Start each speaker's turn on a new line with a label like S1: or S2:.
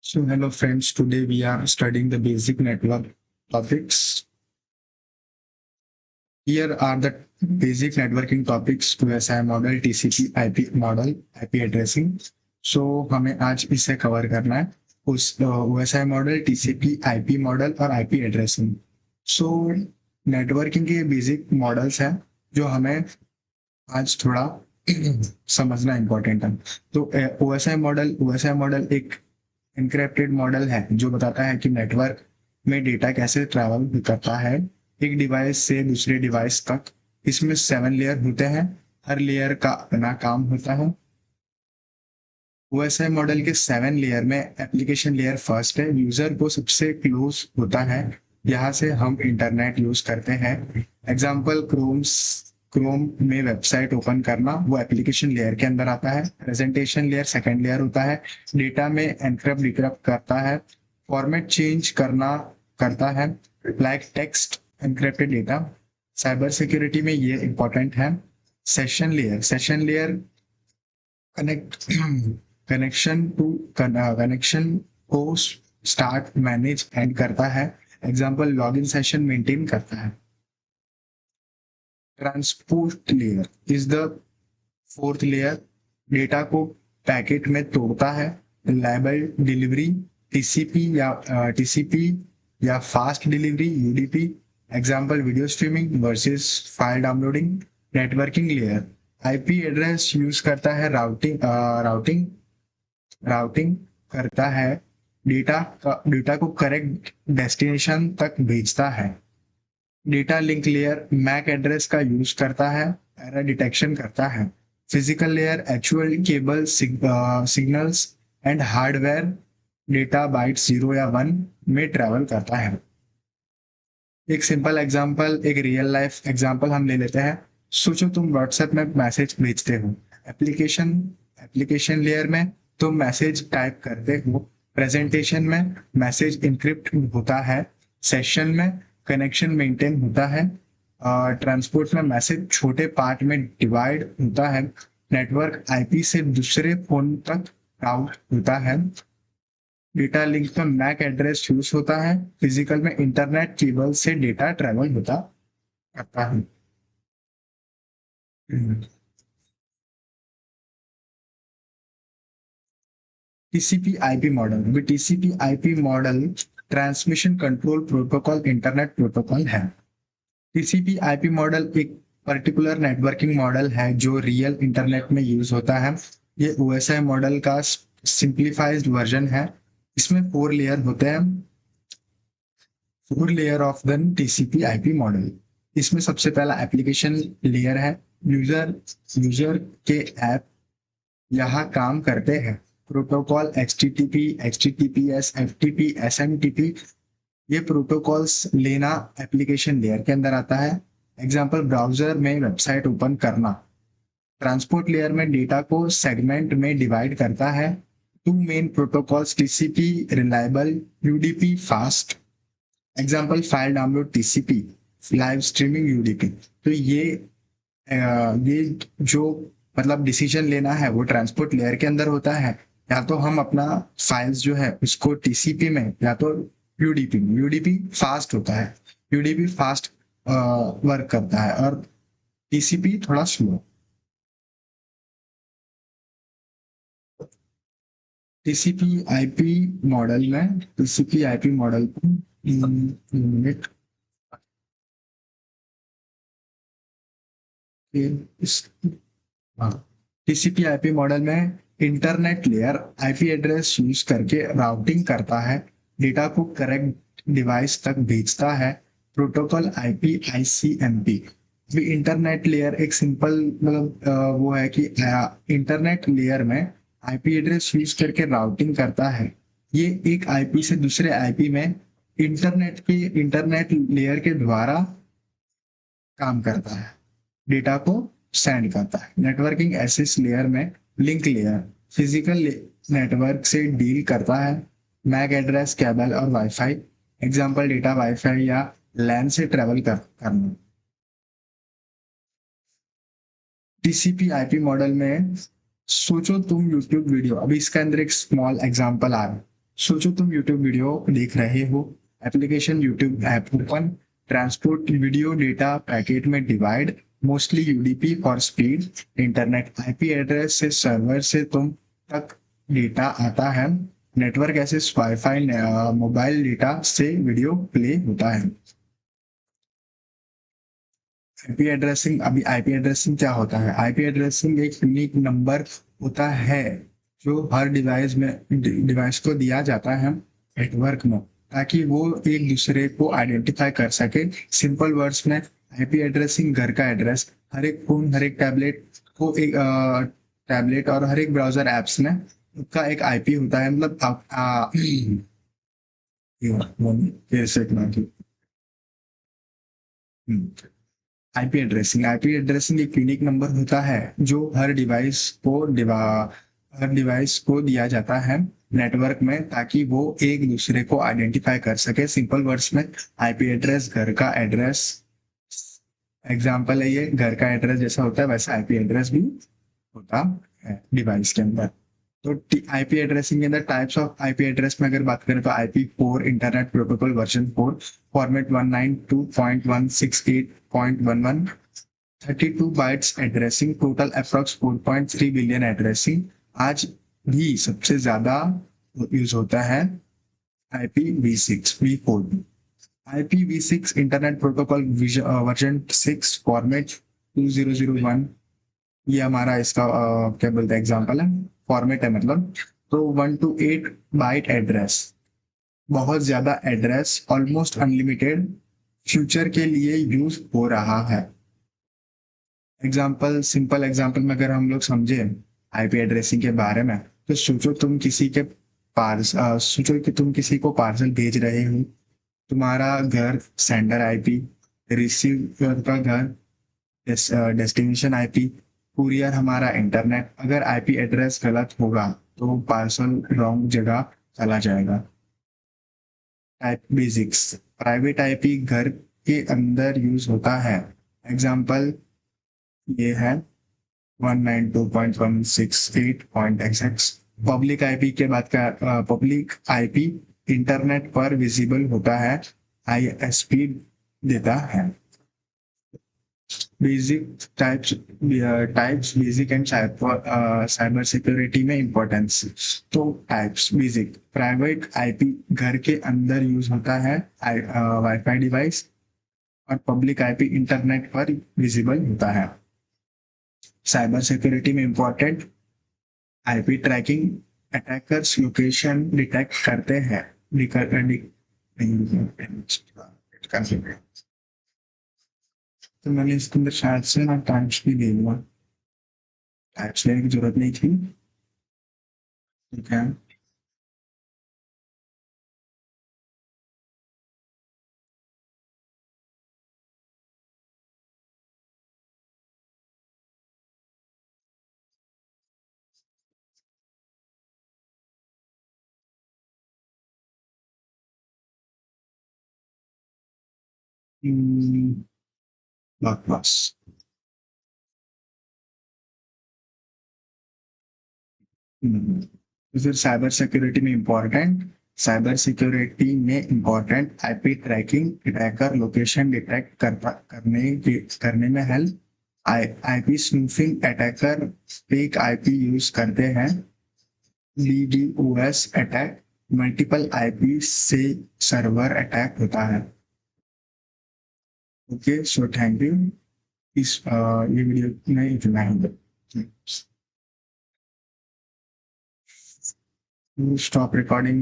S1: So hello friends, today we are studying the basic network topics. Here are the basic networking topics to OSI model, TCP, IP model, IP addressing. So हमें आज इसे cover करना है उस OSI model, TCP, IP model और IP addressing. सो networking के basic models हैं जो हमें आज थोड़ा समझना इम्पोर्टेंट है. तो OSI मॉडल एक एनक्रिप्टेड मॉडल है जो बताता है कि नेटवर्क में डेटा कैसे ट्रैवल करता है एक डिवाइस से दूसरे डिवाइस तक. इसमें 7 लेयर होते हैं. हर लेयर का अपना काम होता है. ओएसआई मॉडल के 7 लेयर में एप्लीकेशन लेयर फर्स्ट है. यूजर को सबसे क्लोज होता है. यहाँ से हम इंटरनेट यूज करते हैं. एग्जाम्पल क्रोम में वेबसाइट ओपन करना वो एप्लीकेशन लेयर के अंदर आता है. प्रेजेंटेशन लेयर सेकंड लेयर होता है. डेटा में एनक्रिप्ट डिक्रिप्ट करता है. फॉर्मेट चेंज करता है like text encrypted data. Cyber security में ये इंपॉर्टेंट है. सेशन लेयर कनेक्ट कनेक्शन को स्टार्ट मैनेज एंड करता है. एग्जाम्पल लॉगिन सेशन मेंटेन करता है. Transport layer is the fourth layer. Data को पैकेट में तोड़ता है. रिलायबल डिलीवरी टीसीपी या fast delivery UDP. Example video streaming versus file downloading. Networking layer IP address use करता है. राउटिंग करता है. डेटा को करेक्ट डेस्टिनेशन तक भेजता है. Data link layer MAC address का यूज करता है. एरर डिटेक्शन करता है. Physical layer actual cable signals and hardware. Data byte 0 या 1 में ट्रेवल करता है. एक सिंपल एग्जांपल, एक रियल लाइफ एग्जांपल हम ले लेते हैं. सोचो तुम व्हाट्सएप में मैसेज भेजते हो. एप्लीकेशन लेयर में तुम मैसेज टाइप करते हो. प्रेजेंटेशन में मैसेज इनक्रिप्ट होता है. सेशन में कनेक्शन मेंटेन होता है. ट्रांसपोर्ट में मैसेज छोटे पार्ट में डिवाइड होता है. नेटवर्क आईपी से दूसरे फोन तक राउट होता है. डेटा लिंक में मैक एड्रेस यूज होता है. फिजिकल में इंटरनेट केबल से डेटा ट्रेवल होता करता है. TCP IP model. TCP IP model transmission control protocol internet protocol है. टीसीपी आईपी मॉडल एक पर्टिकुलर नेटवर्किंग मॉडल है जो रियल इंटरनेट में यूज होता है. ये ओएसआई मॉडल का सिंप्लीफाइड वर्जन है. इसमें 4 लेयर होते हैं. 4 layer of the TCP IP model. इसमें सबसे पहला एप्लीकेशन लेयर है. यूजर के ऐप यहाँ काम करते हैं. Protocol HTTP, HTTPS, FTP, SMTP ये प्रोटोकॉल्स लेना एप्लीकेशन लेयर के अंदर आता है. एग्जांपल ब्राउजर में वेबसाइट ओपन करना. ट्रांसपोर्ट लेयर में डेटा को सेगमेंट में डिवाइड करता है. 2 main protocols TCP reliable, UDP fast. Example file download TCP, live streaming UDP. तो ये जो मतलब डिसीजन लेना है वो ट्रांसपोर्ट लेयर के अंदर होता है. या तो हम अपना फाइल्स जो है उसको टीसीपी में या तो यूडीपी फास्ट होता है. यूडीपी फास्ट वर्क करता है और टीसीपी थोड़ा slow. TCP IP model unit TCP IP model में internet layer IP address use करके राउटिंग करता है. डेटा को करेक्ट डिवाइस तक भेजता है. Protocol IP ICMP. Internet layer एक सिंपल मतलब वो है कि इंटरनेट लेयर में आईपी एड्रेस यूज करके राउटिंग करता है. ये एक आईपी से दूसरे आईपी में इंटरनेट लेयर के द्वारा काम करता है. डेटा को सेंड करता है. नेटवर्किंग एक्सेस लेयर में लिंक लेयर फिजिकल नेटवर्क से डील करता है. मैक एड्रेस, केबल और वाईफाई. एग्जांपल डेटा वाईफाई या लैन से ट्रेवल करना. टीसीपी आईपी मॉडल में सोचो तुम यूट्यूब वीडियो, अभी इसके अंदर एक स्मॉल एग्जांपल आ रहा है. सोचो तुम YouTube वीडियो देख रहे हो, application YouTube app open, transport video data packet में divide, mostly UDP for speed, internet IP address से सर्वर से तुम तक डेटा आता है, network access WiFi mobile data से वीडियो प्ले होता है। आईपी एड्रेसिंग, अभी आईपी एड्रेसिंग क्या होता है? आईपी एड्रेसिंग एक यूनिक नंबर होता है जो हर डिवाइस को दिया जाता है नेटवर्क में, ताकि वो एक दूसरे को आइडेंटिफाई कर सके। सिंपल वर्ड्स में आईपी एड्रेसिंग घर का एड्रेस, हर एक फोन हर एक टैबलेट को एक टैबलेट और हर एक ब्राउजर एप्स में उसका एक आईपी होता है। मतलब फिर से आईपी एड्रेसिंग एक यूनिक नंबर होता है जो हर डिवाइस को दिया जाता है नेटवर्क में, ताकि वो एक दूसरे को आइडेंटिफाई कर सके। सिंपल वर्ड्स में आईपी एड्रेस घर का एड्रेस एग्जाम्पल है, ये घर का एड्रेस जैसा होता है वैसा आईपी एड्रेस भी होता है डिवाइस के अंदर। तो आईपी एड्रेसिंग के अंदर टाइप्स ऑफ आईपी एड्रेस में अगर बात करें तो IP4 internet protocol version 4 format 192.168.11 32 bytes addressing total approx 4.3 billion addressing. आज भी सबसे ज्यादा यूज होता है IPv4। IPv6 internet protocol version 6 format 2001, ये हमारा इसका क्या बोलते हैं एग्जाम्पल है, फॉर्मेट है मतलब। तो 1 to 8 बाइट एड्रेस, बहुत ज्यादा एड्रेस, ऑलमोस्ट अनलिमिटेड, फ्यूचर के लिए यूज हो रहा है। एग्जाम्पल, सिंपल एग्जाम्पल में अगर हम लोग समझे आईपी एड्रेसिंग के बारे में, तो सोचो कि तुम किसी को पार्सल भेज रहे हो, तुम्हारा घर सेंडर आईपी, रिसीवर का घर डेस्टिनेशन आईपी, कुरियर हमारा इंटरनेट। अगर आईपी एड्रेस गलत होगा तो पार्सल रॉन्ग जगह चला जाएगा। टाइप बेसिक्स, प्राइवेट आईपी घर के अंदर यूज होता है। एग्जाम्पल ये है 192.168.xx। पब्लिक आईपी के बाद का पब्लिक आईपी इंटरनेट पर विजिबल होता है, आईएसपी देता है। Basic types basic and cyber security में इंपॉर्टेंस। तो टाइप्स बेसिक, प्राइवेट आईपी घर के अंदर यूज होता है वाईफाई डिवाइस, और पब्लिक आईपी इंटरनेट पर विजिबल होता है। साइबर सिक्योरिटी में important, IP tracking, attackers location detect करते हैं। तो मैंने इसके अंदर शायद से ना टाइप्स भी दे दिया, टाइप्स लेने की जरूरत नहीं थी। ठीक है, बस तो फिर साइबर सिक्योरिटी में important IP tracking, attacker location detect करने में help. IP spoofing, attacker fake IP use करते हैं। DDoS अटैक, मल्टीपल आईपी से सर्वर अटैक होता है। Okay, so thank you. ये वीडियो में इतना ही। Stop recording.